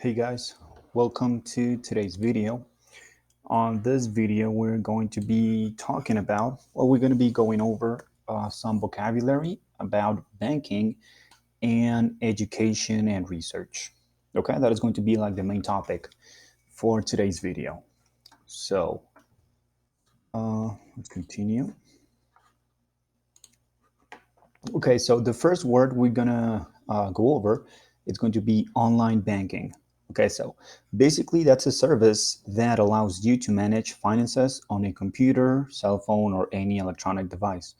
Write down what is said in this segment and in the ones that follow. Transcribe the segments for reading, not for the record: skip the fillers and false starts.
Hey guys, welcome to today's video. On this video, we're going to be talking about, we're going to be going over some vocabulary about banking and education and research. Okay, that is going to be like the main topic for today's video. So, let's continue. Okay, so the first word we're gonna go over is going to be online banking. Okay, so basically that's a service that allows you to manage finances on a computer, cell phone, or any electronic device.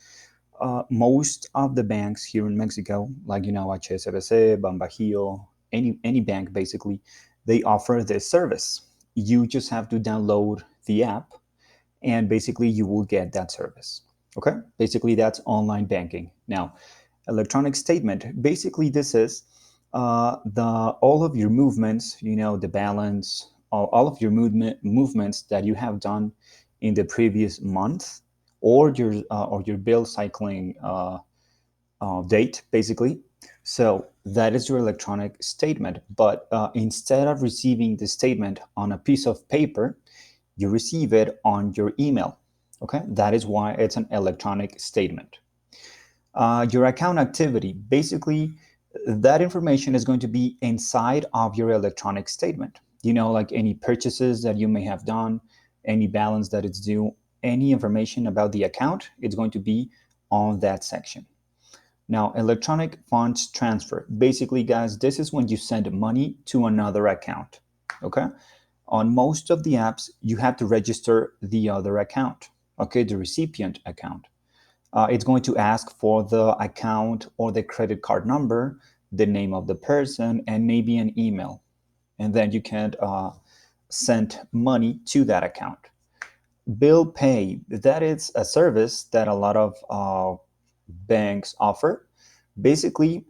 Most of the banks here in Mexico, like HSBC, Banbajío, any bank basically, they offer this service. You just have to download the app, and basically you will get that service. Okay, basically that's online banking. Now, electronic statement, basically this is the all of your movements, the balance, all of your movements that you have done in the previous month, or your bill cycling date, basically. So that is your electronic statement. But instead of receiving the statement on a piece of paper, you receive it on your email. Okay, that is why it's an electronic statement. Your account activity, basically, that information is going to be inside of your electronic statement. Like any purchases that you may have done, any balance that it's due, any information about the account, it's going to be on that section. Now, electronic funds transfer. Basically, guys, this is when you send money to another account. Okay? On most of the apps, you have to register the other account, okay, the recipient account. It's going to ask for the account or the credit card number, the name of the person, and maybe an email. And then you can send money to that account. Bill pay, that is a service that a lot of banks offer. Basically,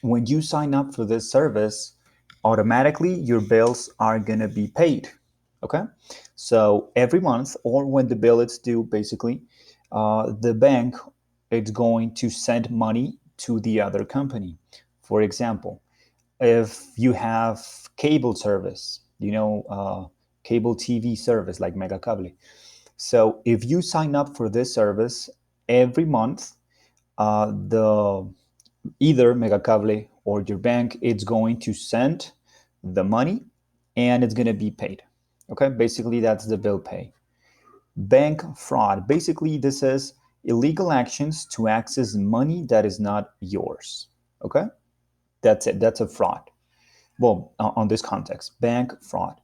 when you sign up for this service, automatically your bills are going to be paid. Okay, so every month or when the bill is due, basically the bank is going to send money to the other company. For example, if you have cable service, cable TV service like Megacable. So if you sign up for this service every month, the either Megacable or your bank, it's going to send the money and it's going to be paid. Okay, basically that's the bill pay. Bank fraud, basically this is illegal actions to access money that is not yours. Okay, that's it, that's a fraud. Well, on this context, bank fraud.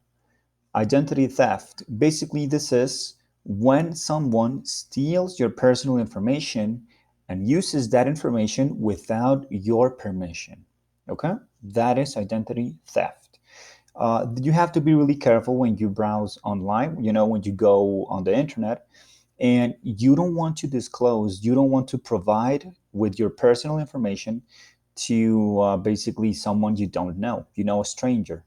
Identity theft, basically this is when someone steals your personal information and uses that information without your permission. Okay, that is identity theft. You have to be really careful when you browse online, when you go on the internet, and you don't want to disclose, you don't want to provide with your personal information to basically someone you don't know, a stranger.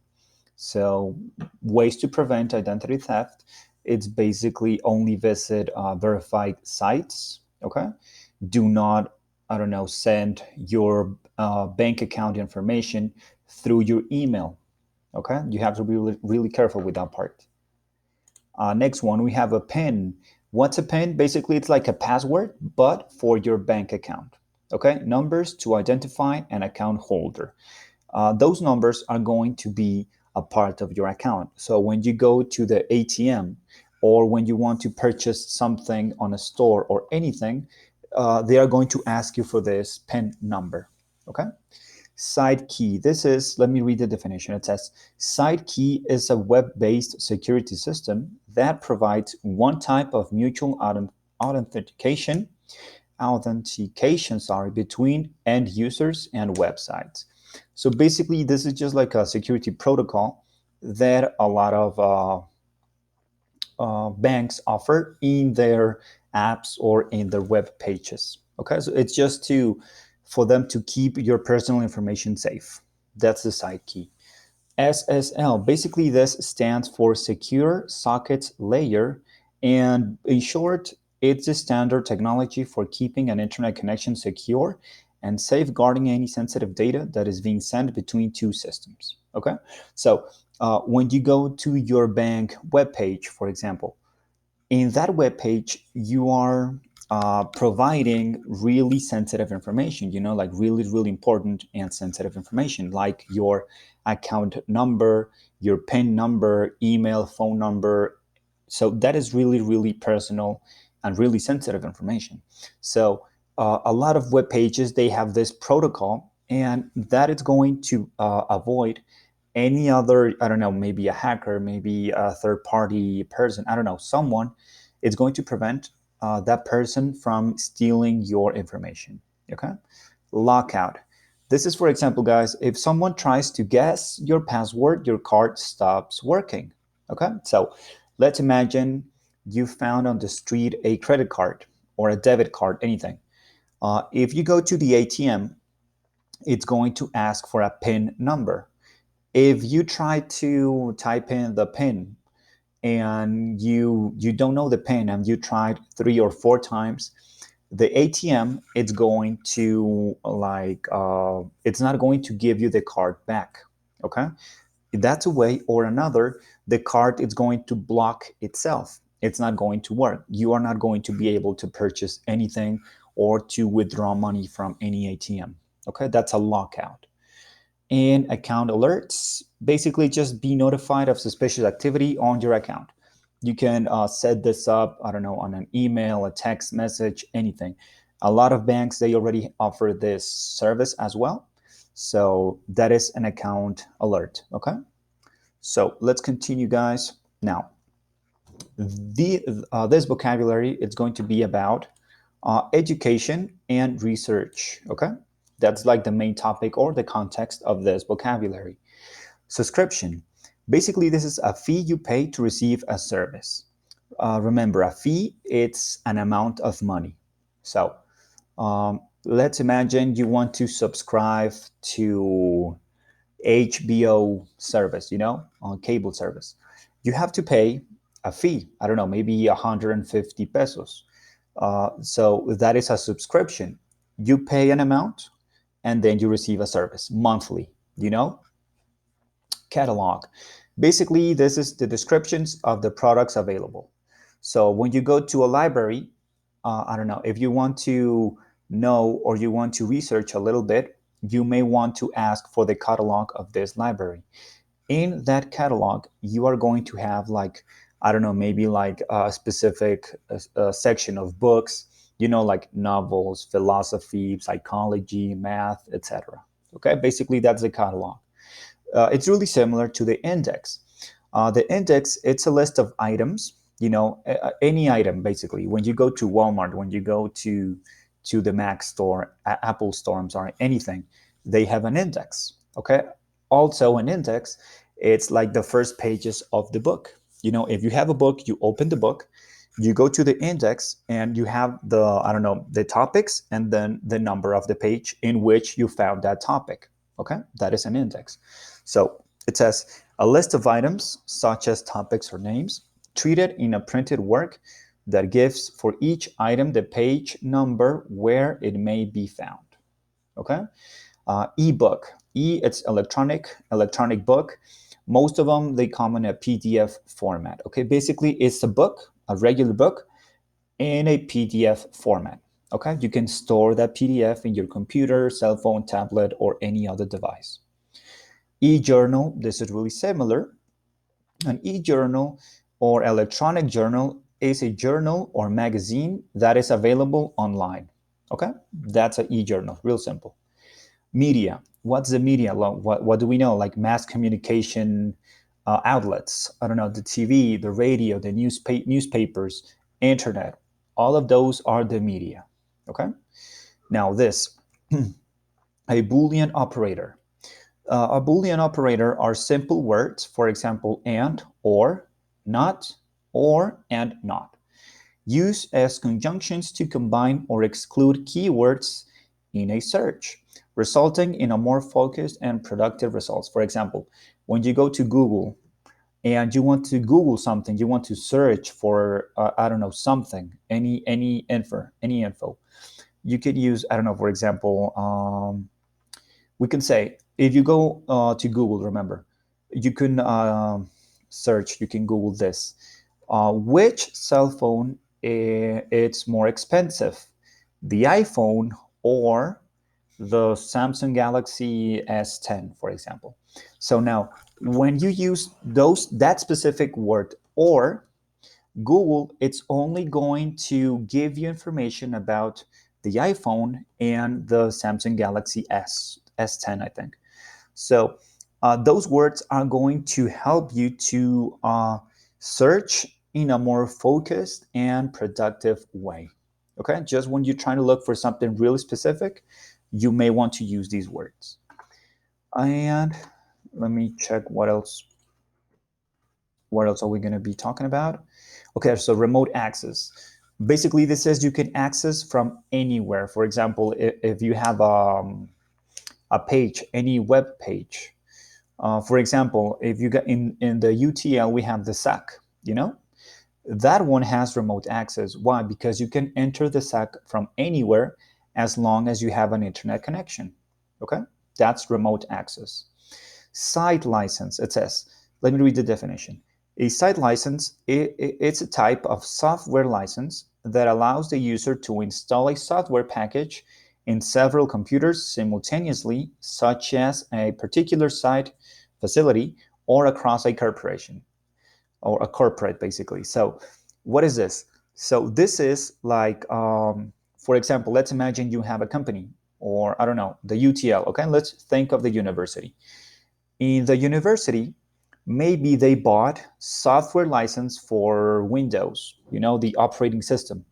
So, ways to prevent identity theft, it's basically only visit verified sites. Okay, do not, I don't know, send your bank account information through your email. Okay, you have to be really, really careful with that part. Next one, we have a PIN. What's a PIN? Basically, it's like a password, but for your bank account. Okay, numbers to identify an account holder. Those numbers are going to be a part of your account. So when you go to the ATM or when you want to purchase something on a store or anything, they are going to ask you for this PIN number. Okay. Side key. This is, let me read the definition. It says, side key is a web-based security system that provides one type of mutual authentication, between end users and websites. So basically, this is just like a security protocol that a lot of banks offer in their apps or in their web pages. Okay, so it's just for them to keep your personal information safe. That's the side key. SSL, basically this stands for Secure Sockets Layer, and in short, it's a standard technology for keeping an internet connection secure and safeguarding any sensitive data that is being sent between two systems. Okay, so when you go to your bank webpage, for example, in that web page you are providing really sensitive information, like really important and sensitive information, like your account number, your PIN number, email, phone number. So that is really personal and really sensitive information. So a lot of web pages, they have this protocol, and that is going to avoid any other, I don't know, maybe a hacker, maybe a third party person, I don't know, someone. It's going to prevent that person from stealing your information. Okay, lockout. This is, for example, guys, if someone tries to guess your password, your card stops working. Okay, so let's imagine you found on the street a credit card or a debit card, anything. If you go to the ATM, it's going to ask for a PIN number. If you try to type in the PIN and you don't know the PIN and you tried 3 or 4 times, the ATM, it's going to it's not going to give you the card back. Okay, that's a way or another. The card is going to block itself. It's not going to work. You are not going to be able to purchase anything or to withdraw money from any ATM. Okay, that's a lockout. And account alerts, basically just be notified of suspicious activity on your account. You can set this up, I don't know, on an email, a text message, anything. A lot of banks, they already offer this service as well. So that is an account alert. Okay, so let's continue, guys. Now this vocabulary, it's going to be about education and research. Okay, that's like the main topic or the context of this vocabulary. Subscription, basically this is a fee you pay to receive a service. Remember, a fee, it's an amount of money. So let's imagine you want to subscribe to HBO service, on cable service. You have to pay a fee. I don't know, maybe 150 pesos. So that is a subscription. You pay an amount and then you receive a service monthly, catalog. Basically, this is the descriptions of the products available. So when you go to a library, I don't know, if you want to know or you want to research a little bit, you may want to ask for the catalog of this library. In that catalog, you are going to have I don't know, maybe like a specific section of books, like novels, philosophy, psychology, math, etc. Okay, basically that's the catalog. It's really similar to the index. The index, it's a list of items, any item basically. When you go to Walmart, when you go to the Mac store, Apple store, I'm sorry, anything, they have an index. Okay. Also, an index, it's like the first pages of the book. If you have a book, you open the book, you go to the index, and you have I don't know, the topics and then the number of the page in which you found that topic. Okay, that is an index. So it says a list of items such as topics or names treated in a printed work that gives for each item the page number where it may be found. Okay, ebook. It's electronic book. Most of them, they come in a PDF format. Okay, basically it's a book, a regular book, in a PDF format. Okay, you can store that PDF in your computer, cell phone, tablet, or any other device. E-journal, this is really similar. An e-journal or electronic journal is a journal or magazine that is available online. Okay, that's an e-journal, real simple. Media, what's the media? What do we know? Like mass communication outlets, I don't know, the TV, the radio, the newspapers, internet, all of those are the media. Okay, now this, a Boolean operator. A Boolean operator are simple words, for example, and, or, not, or, and not, used as conjunctions to combine or exclude keywords in a search, resulting in a more focused and productive results. For example, when you go to Google and you want to Google something, you want to search for, I don't know, something, any info, you could use, I don't know, for example, we can say if you go to Google, remember, you can search, you can Google this. Which cell phone it's more expensive, the iPhone or the Samsung Galaxy S10, for example? So now, when you use that specific word or, Google, it's only going to give you information about the iPhone and the Samsung Galaxy S10, I think. So those words are going to help you to search in a more focused and productive way. Okay, just when you're trying to look for something really specific, you may want to use these words. And let me check what else. What else are we going to be talking about? Okay, so remote access. Basically, this says you can access from anywhere. For example, if you have a page, any web page. For example, if you get in the UTL, we have the SAC, you know? That one has remote access. Why? Because you can enter the SAC from anywhere as long as you have an internet connection. Okay? That's remote access. Site license, it says, let me read the definition. A site license, it's a type of software license that allows the user to install a software package in several computers simultaneously, such as a particular site, facility, or across a corporation, or a corporate, basically. So what is this? So this is like, for example, let's imagine you have a company, or I don't know, the UTL. Okay, let's think of the university. In the university, maybe they bought software license for Windows, the operating system.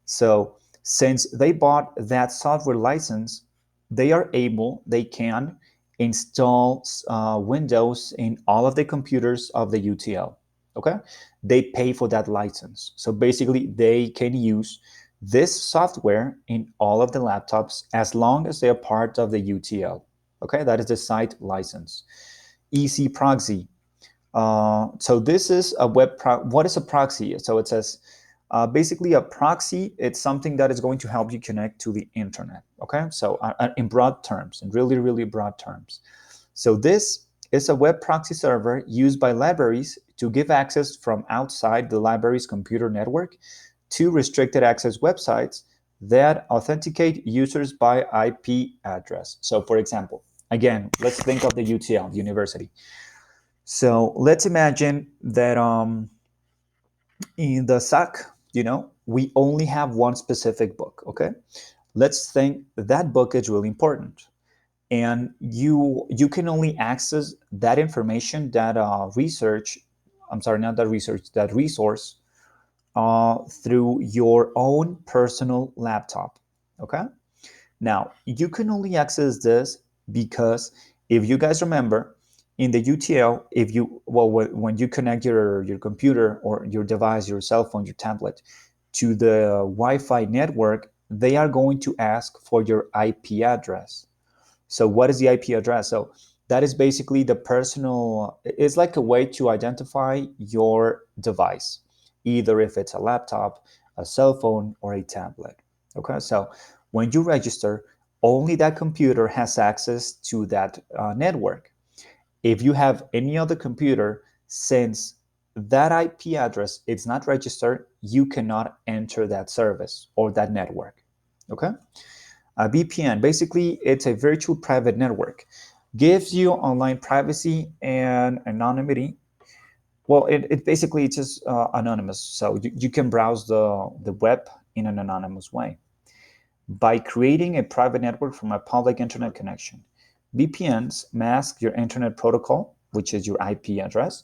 So since they bought that software license, they can install Windows in all of the computers of the UTL. Okay, they pay for that license. So basically, they can use this software in all of the laptops as long as they are part of the UTL. Okay, that is the site license. EC proxy. So this is a what is a proxy? So it says basically a proxy, it's something that is going to help you connect to the internet. Okay, so in broad terms, in really, really broad terms. So this is a web proxy server used by libraries to give access from outside the library's computer network to restricted access websites that authenticate users by IP address. So for example, again, let's think of the UTL, the university. So let's imagine that in the SAC, we only have one specific book, okay? Let's think that book is really important. And you can only access that information, that research, I'm sorry, not that research, that resource through your own personal laptop, okay? Now, you can only access this because if you guys remember, in the UTL, when you connect your computer or your device, your cell phone, your tablet to the Wi-Fi network, they are going to ask for your IP address. So what is the IP address? So that is basically it's like a way to identify your device, either if it's a laptop, a cell phone, or a tablet. Okay, so when you register, only that computer has access to that network. If you have any other computer, since that IP address is not registered, you cannot enter that service or that network. Okay? A VPN, basically, it's a virtual private network. Gives you online privacy and anonymity. Well, it basically it's just anonymous, so you can browse the web in an anonymous way by creating a private network from a public internet connection. VPNs mask your internet protocol, which is your IP address,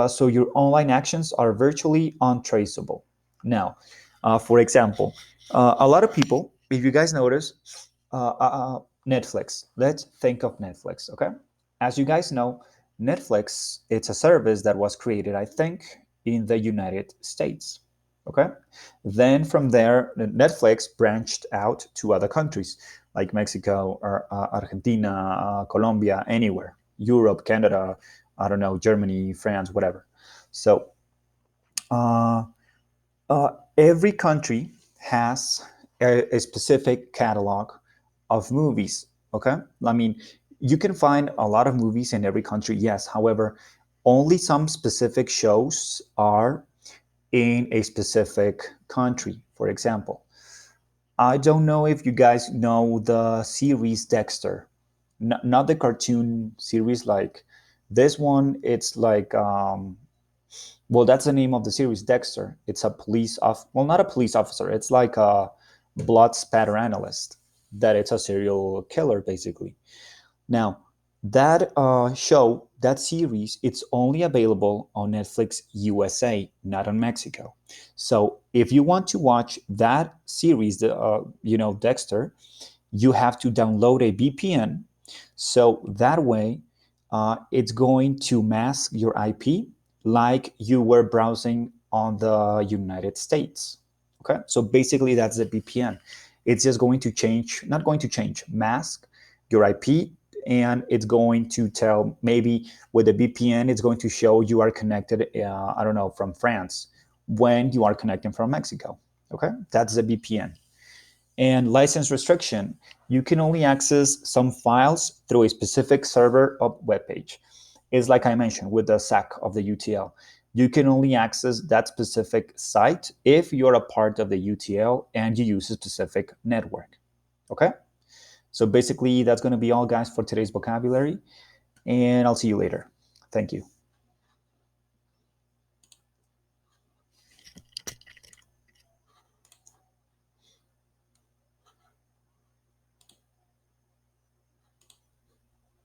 so your online actions are virtually untraceable. Now, for example, a lot of people, if you guys notice, Netflix. Let's think of Netflix, okay? As you guys know, Netflix, it's a service that was created, I think, in the United States, okay? Then from there, Netflix branched out to other countries like Mexico or Argentina, Colombia, anywhere, Europe, Canada, I don't know, Germany, France, whatever. So uh, every country has a specific catalog of movies. Okay, I mean, You can find a lot of movies in every country, yes. However, only some specific shows are in a specific country. For example, I don't know if you guys know the series Dexter, not the cartoon series like this one. It's like, well, that's the name of the series, Dexter. It's a well, not a police officer. It's like a blood spatter analyst. That it's a serial killer, basically. Now, that show, that series, it's only available on Netflix USA, not on Mexico. So if you want to watch that series, Dexter, you have to download a VPN. So that way, it's going to mask your IP like you were browsing on the United States. Okay, so basically that's the VPN. It's just going to change, not going to change, mask your IP, and it's going to tell, maybe with the VPN, it's going to show you are connected, I don't know, from France when you are connecting from Mexico. Okay, that's the VPN. And license restriction, you can only access some files through a specific server or web page. It's like I mentioned with the SAC of the UTL. You can only access that specific site if you're a part of the UTL and you use a specific network. Okay? So basically, that's going to be all, guys, for today's vocabulary. And I'll see you later. Thank you.